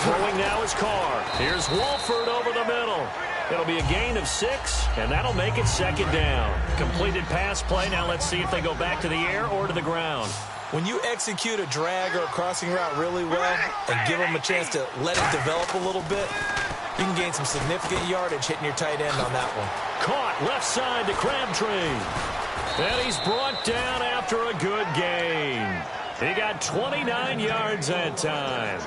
Throwing now is Carr. Here's Walford over the middle. It'll be a gain of 6, and that'll make it second down. Completed pass play. Now let's see if they go back to the air or to the ground. When you execute a drag or a crossing route really well and give them a chance to let it develop a little bit, you can gain some significant yardage hitting your tight end on that one. Caught left side to Crabtree. And he's brought down after a good gain. He got 29 yards that time.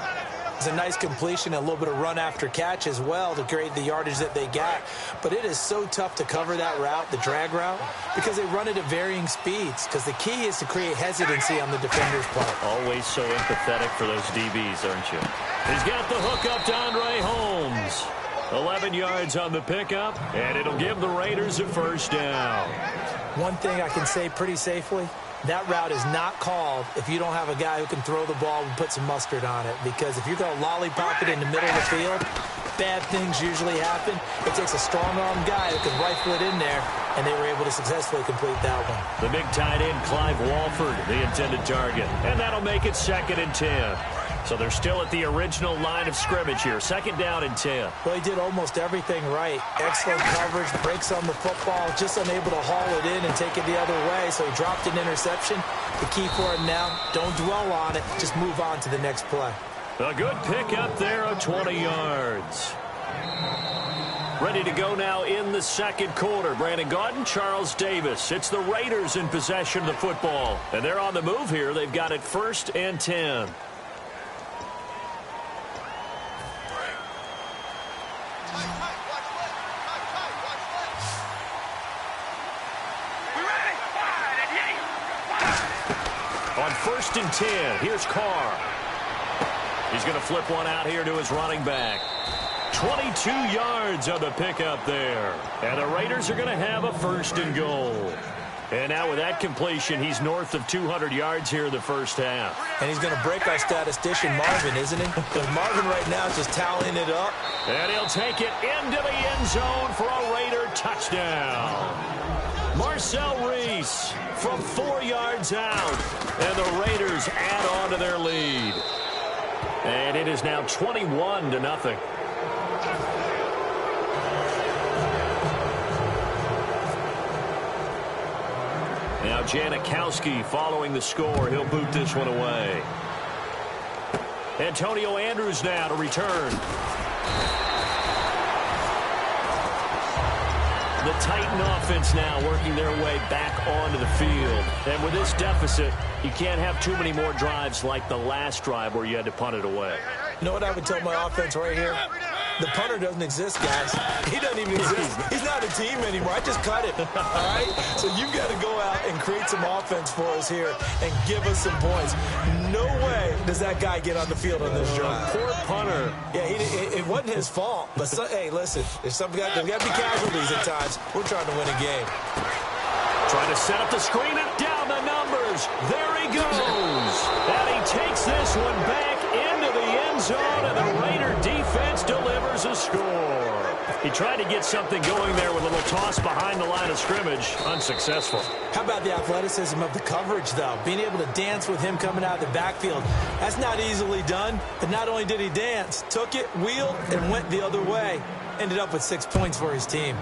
It's a nice completion and a little bit of run after catch as well to create the yardage that they got. But it is so tough to cover that route, the drag route, because they run it at varying speeds. Because the key is to create hesitancy on the defender's part. Always so empathetic for those DBs, aren't you? He's got the hook up to Andre Holmes. 11 yards on the pickup, and it'll give the Raiders a first down. One thing I can say pretty safely, that route is not called if you don't have a guy who can throw the ball and put some mustard on it. Because if you're going to lollipop it in the middle of the field, bad things usually happen. It takes a strong-arm guy who can rifle it in there, and they were able to successfully complete that one. The big tight end, Clive Walford, the intended target. And that'll make it 2nd and 10. So they're still at the original line of scrimmage here. 2nd down and 10. Well, he did almost everything right. Excellent coverage, breaks on the football, just unable to haul it in and take it the other way. So he dropped an interception. The key for him now, don't dwell on it. Just move on to the next play. A good pickup there of 20 yards. Ready to go now in the second quarter. Brandon Gaudin, Charles Davis. It's the Raiders in possession of the football. And they're on the move here. They've got it 1st and 10. On 1st and 10, here's Carr. He's going to flip one out here to his running back. 22 yards on the pickup there. And the Raiders are going to have a 1st and goal. And now with that completion, he's north of 200 yards here in the first half. And he's going to break our statistician, Marvin, isn't he? Because Marvin right now is just tallying it up. And he'll take it into the end zone for a Raider touchdown. Marcel Reese from 4 yards out. And the Raiders add on to their lead. And it is now 21-0. Now Janikowski following the score. He'll boot this one away. Antonio Andrews now to return. The Titan offense now working their way back onto the field. And with this deficit, you can't have too many more drives like the last drive where you had to punt it away. You know what I would tell my offense right here? The punter doesn't exist, guys. He doesn't even exist. He's not a team anymore. I just cut it, all right? So you've got to go out and create some offense for us here and give us some points. No way does that guy get on the field on this drive. Poor punter. Yeah, it wasn't his fault. But, hey, listen, there's got to be casualties at times. We're trying to win a game. Trying to set up the screen and down the numbers. There he goes. And he takes this one back into the end zone, and the Raider defense delivers a score. He tried to get something going there with a little toss behind the line of scrimmage. Unsuccessful. How about the athleticism of the coverage, though? Being able to dance with him coming out of the backfield. That's not easily done. But not only did he dance, took it, wheeled, and went the other way. Ended up with 6 points for his team.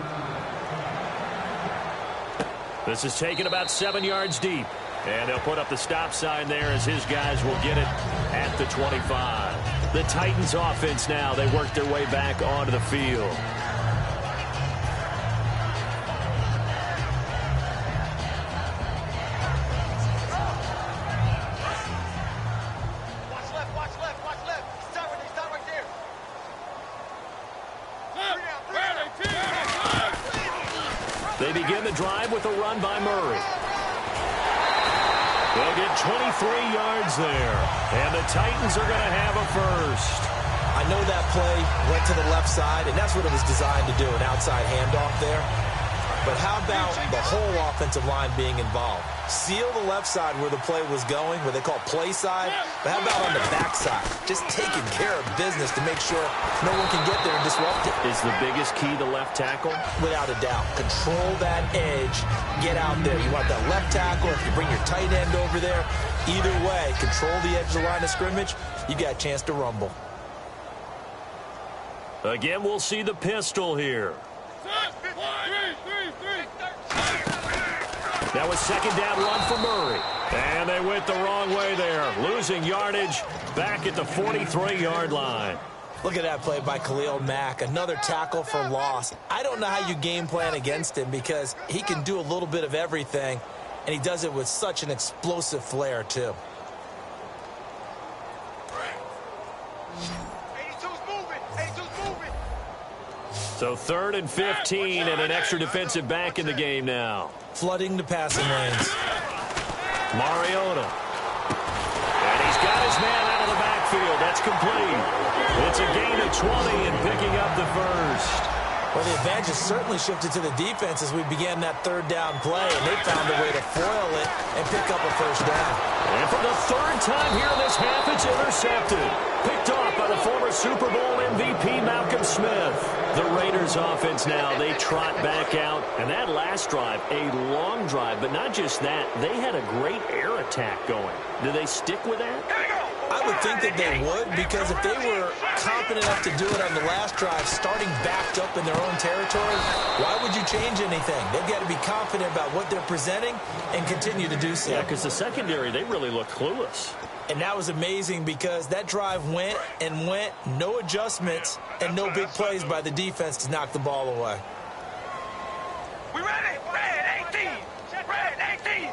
This is taken about 7 yards deep. And they'll put up the stop sign there as his guys will get it at the 25. The Titans offense now, they work their way back onto the field. They begin the drive with a run by Murray. They'll get 23 yards there. And the Titans are going to have a first. I know that play went to the left side, and that's what it was designed to do, an outside handoff there. But how about the whole offensive line being involved? Seal the left side where the play was going, what they call play side. But how about on the back side? Just taking care of business to make sure no one can get there and disrupt it. Is the biggest key the left tackle? Without a doubt. Control that edge. Get out there. You want that left tackle. If you bring your tight end over there, either way, control the edge of the line of scrimmage, you got a chance to rumble. Again, we'll see the pistol here. That was second down run for Murray. And they went the wrong way there. Losing yardage back at the 43-yard line. Look at that play by Khalil Mack. Another tackle for loss. I don't know how you game plan against him because he can do a little bit of everything, and he does it with such an explosive flair, too. So 3rd and 15 and an extra defensive back in the game now. Flooding the passing lanes. Mariota. And he's got his man out of the backfield. That's complete. It's a gain of 20 and picking up the first. Well, the advantage has certainly shifted to the defense as we began that 3rd down play, and they found a way to foil it and pick up a first down. And for the 3rd time here in this half, it's intercepted. Picked off by the former Super Bowl MVP, Malcolm Smith. The Raiders offense now, they trot back out. And that last drive, a long drive, but not just that, they had a great air attack going. Do they stick with that? I would think that they would, because if they were confident enough to do it on the last drive, starting backed up in their own territory, why would you change anything? They've got to be confident about what they're presenting and continue to do so. Yeah, because the secondary, they really looked clueless. And that was amazing because that drive went and went, no adjustments, and no big plays by the defense to knock the ball away. We ready? Red 18! Red 18!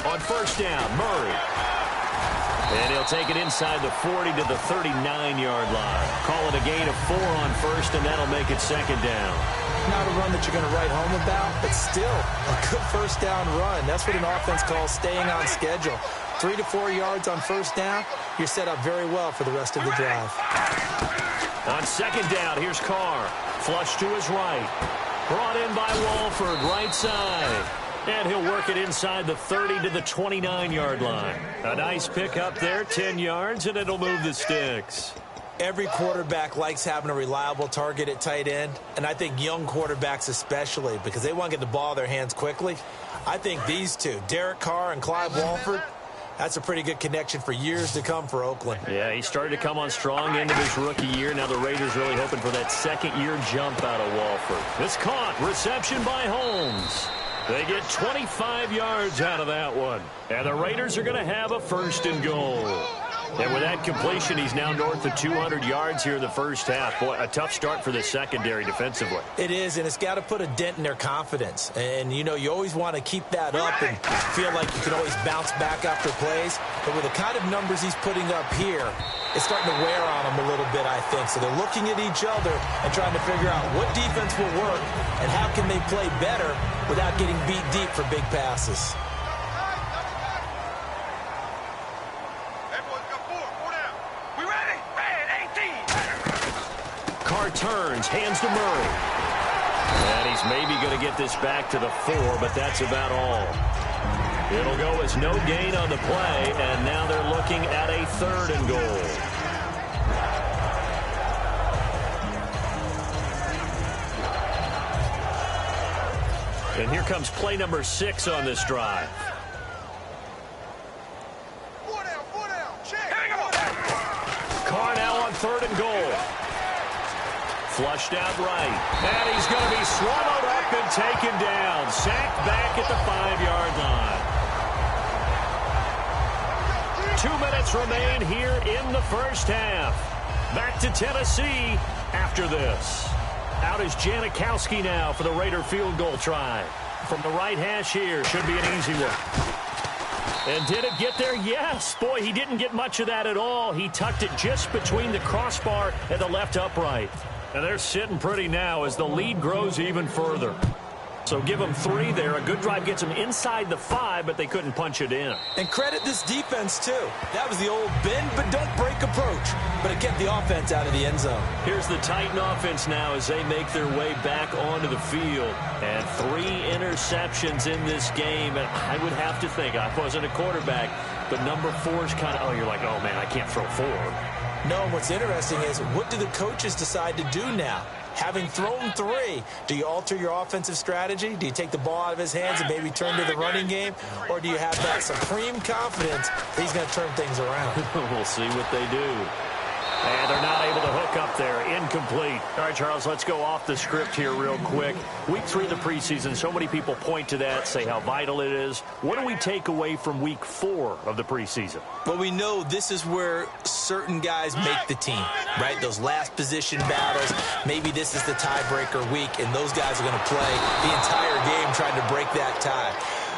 On first down, Murray. And he'll take it inside the 40 to the 39-yard line. Call it a gain of 4 on first, and that'll make it second down. Not a run that you're going to write home about, but still a good first down run. That's what an offense calls staying on schedule. 3 to 4 yards on first down, you're set up very well for the rest of the drive. On second down, here's Carr. Flush to his right. Brought in by Walford, right side. And he'll work it inside the 30 to the 29-yard line. A nice pick up there, 10 yards, and it'll move the sticks. Every quarterback likes having a reliable target at tight end, and I think young quarterbacks especially, because they want to get the ball in their hands quickly. I think these two, Derek Carr and Clive Walford, that's a pretty good connection for years to come for Oakland. Yeah, he started to come on strong into his rookie year. Now the Raiders really hoping for that second-year jump out of Walford. It's caught. Reception by Holmes. They get 25 yards out of that one. And the Raiders are going to have a first and goal. And with that completion, he's now north of 200 yards here in the first half. Boy, a tough start for the secondary defensively. It is, and it's got to put a dent in their confidence. And, you know, you always want to keep that up and feel like you can always bounce back after plays. But with the kind of numbers he's putting up here, it's starting to wear on them a little bit, I think. So they're looking at each other and trying to figure out what defense will work and how can they play better without getting beat deep for big passes. Carr turns, hands to Murray. And he's maybe going to get this back to the 4, but that's about all. It'll go as no gain on the play, and now they're looking at a 3rd and goal. And here comes play number 6 on this drive. Carr now on 3rd and goal. Flushed out right. And he's going to be swallowed up and taken down. Sacked back at the 5-yard line. 2 minutes remain here in the first half. Back to Tennessee after this. Out is Janikowski now for the Raider field goal try. From the right hash here, should be an easy one. And did it get there? Yes. Boy, he didn't get much of that at all. He tucked it just between the crossbar and the left upright. And they're sitting pretty now as the lead grows even further. So give them 3 there. A good drive gets them inside the 5, but they couldn't punch it in. And credit this defense, too. That was the old bend but don't break approach. But it kept the offense out of the end zone. Here's the Titan offense now as they make their way back onto the field. And 3 interceptions in this game. And I would have to think, I wasn't a quarterback, but number 4 is kind of, oh, you're like, oh, man, I can't throw 4. No, and what's interesting is, what do the coaches decide to do now? Having thrown 3, do you alter your offensive strategy? Do you take the ball out of his hands and maybe turn to the running game? Or do you have that supreme confidence that he's going to turn things around? We'll see what they do. And they're not able to hook up there. Incomplete. All right, Charles, let's go off the script here real quick. Week 3 of the preseason, so many people point to that, say how vital it is. What do we take away from week 4 of the preseason? Well, we know this is where certain guys make the team, right? Those last position battles. Maybe this is the tiebreaker week, and those guys are going to play the entire game trying to break that tie.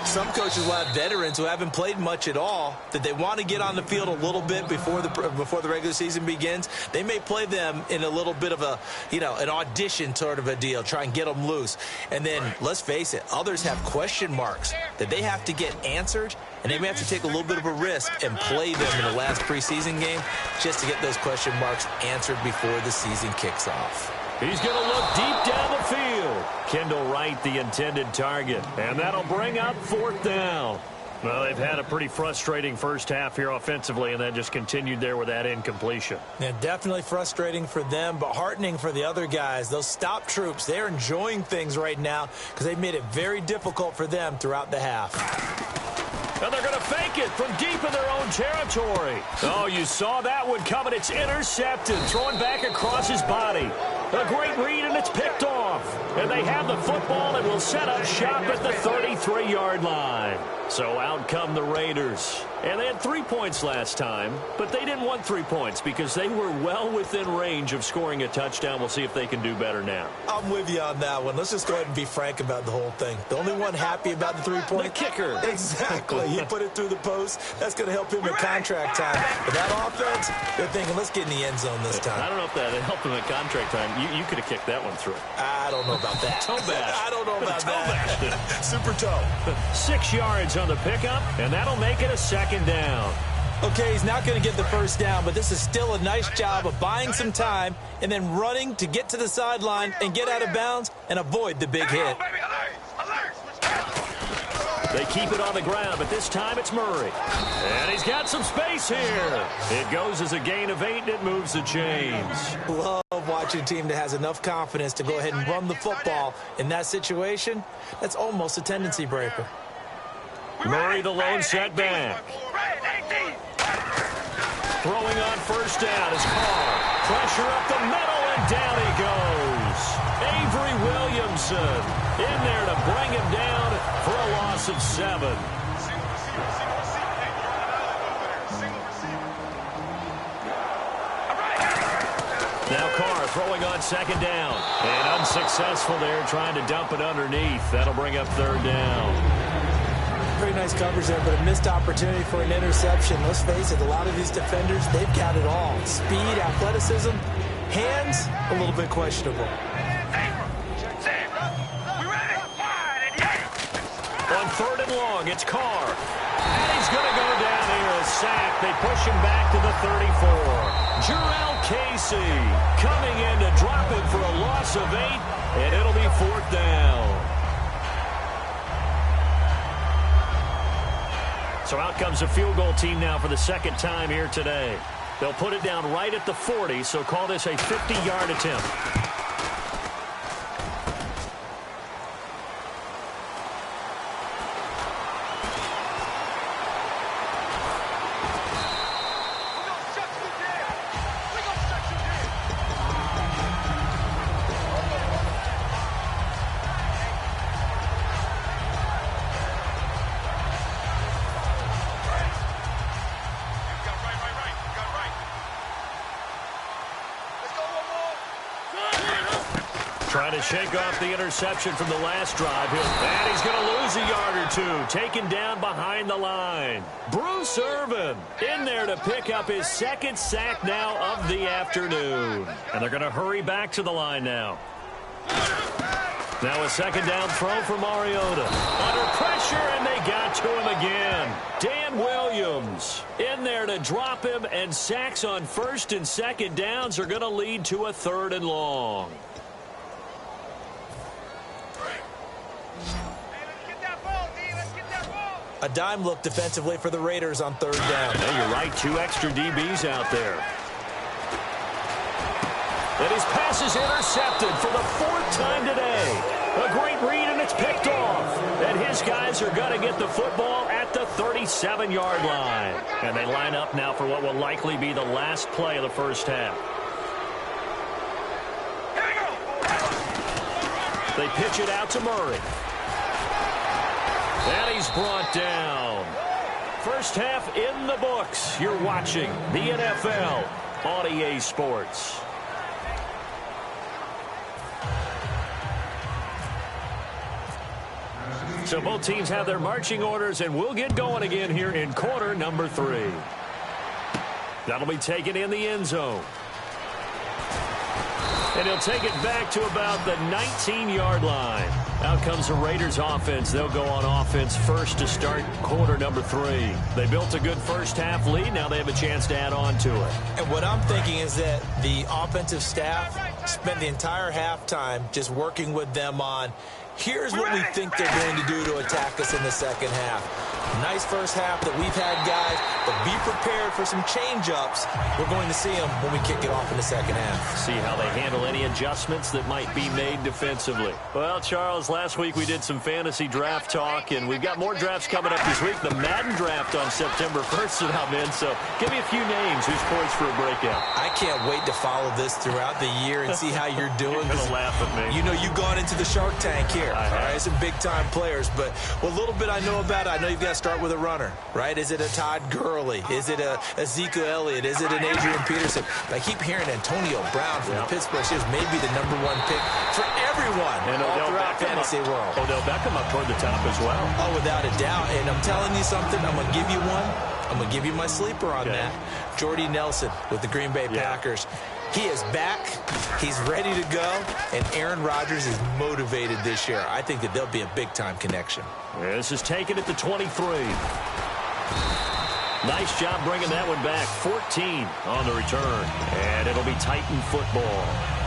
Some coaches will have veterans who haven't played much at all, that they want to get on the field a little bit before the regular season begins. They may play them in a little bit of a, an audition sort of a deal, try and get them loose. And then, let's face it, others have question marks that they have to get answered, and they may have to take a little bit of a risk and play them in the last preseason game just to get those question marks answered before the season kicks off. He's going to look deep down the field. Kendall Wright, the intended target. And that'll bring up 4th down. Well, they've had a pretty frustrating first half here offensively, and then just continued there with that incompletion. Yeah, definitely frustrating for them, but heartening for the other guys. Those stop troops, they're enjoying things right now because they've made it very difficult for them throughout the half. And they're going to fake it from deep in their own territory. Oh, you saw that one coming. It's intercepted. Throwing back across his body. A great read, and it's picked off. And they have the football and will set up shop at the 33-yard line. So out come the Raiders. And they had 3 points last time, but they didn't want 3 points because they were well within range of scoring a touchdown. We'll see if they can do better now. I'm with you on that one. Let's just go ahead and be frank about the whole thing. The only one happy about the 3-point? The kicker. Exactly. He put it through the post. That's going to help him at contract time. But that offense, they're thinking, let's get in the end zone this time. I don't know if that helped him at contract time. You could have kicked that one through. I don't know about that. Toe bash. I don't know about that. Super toe. 6 yards on the pickup, and that'll make it a 2nd down. Okay, he's not going to get the first down, but this is still a nice job of buying some time and then running to get to the sideline and get out of bounds and avoid the big hit. They keep it on the ground, but this time it's Murray. And he's got some space here. It goes as a gain of 8, and it moves the chains. Love watching a team that has enough confidence to go ahead and run the football. In that situation, that's almost a tendency breaker. Murray, the lone setback. Throwing on first down is Carr. Pressure up the middle, and down he goes. Avery Williamson in there to bring him down for a loss of 7. Now Carr throwing on 2nd down. And unsuccessful there, trying to dump it underneath. That'll bring up 3rd down. Pretty nice coverage there, but a missed opportunity for an interception. Let's face it, a lot of these defenders, they've got it all. Speed, athleticism, hands, a little bit questionable. On 3rd and long, it's Carr. And he's going to go down here, a sack. They push him back to the 34. Jarrell Casey coming in to drop him for a loss of 8, and it'll be 4th down. So out comes a field goal team now for the 2nd time here today. They'll put it down right at the 40, so call this a 50-yard attempt. Trying to shake off the interception from the last drive. And he's going to lose a yard or 2. Taken down behind the line. Bruce Irvin in there to pick up his 2nd sack now of the afternoon. And they're going to hurry back to the line now. Now a 2nd down throw for Mariota. Under pressure, and they got to him again. Dan Williams in there to drop him, and sacks on 1st and 2nd downs are going to lead to a 3rd and long. A dime look defensively for the Raiders on 3rd down. Yeah, you're right. 2 extra DBs out there. And his pass is intercepted for the 4th time today. A great read, and it's picked off. And These guys are going to get the football at the 37-yard line. And they line up now for what will likely be the last play of the first half. They pitch it out to Murray. And he's brought down. First half in the books. You're watching the NFL on EA Sports. So both teams have their marching orders, and we'll get going again here in quarter number 3. That'll be taken in the end zone. And he'll take it back to about the 19-yard line. Out comes the Raiders offense. They'll go on offense first to start quarter number 3. They built a good first half lead. Now they have a chance to add on to it. And what I'm thinking is that the offensive staff spent the entire halftime just working with them on, here's what we think they're going to do to attack us in the second half. Nice first half that we've had, guys, but be prepared for some change-ups. We're going to see them when we kick it off in the second half. See how they handle any adjustments that might be made defensively. Well, Charles, last week we did some fantasy draft talk, and we've got more drafts coming up this week. The Madden draft on September 1st, I'm in, so give me a few names who's poised for a breakout. I can't wait to follow this throughout the year and see how you're doing. You're going to laugh at me. You know you've gone into the Shark Tank here. All right, some big-time players, but what little bit I know about it, I know you've got to start with a runner, right? Is it a Todd Gurley? Is it a Ezekiel Elliott? Is it an Adrian Peterson? I keep hearing Antonio Brown from the Pittsburgh Steelers may be the #1 pick for everyone and all throughout fantasy world. Odell Beckham up toward the top as well. Oh, without a doubt. And I'm telling you something, I'm going to give you one. I'm going to give you my sleeper on that. Jordy Nelson with the Green Bay Packers. He is back. He's ready to go. And Aaron Rodgers is motivated this year. I think that there'll be a big-time connection. This is taken at the 23. Nice job bringing that one back. 14 on the return. And it'll be Titan football.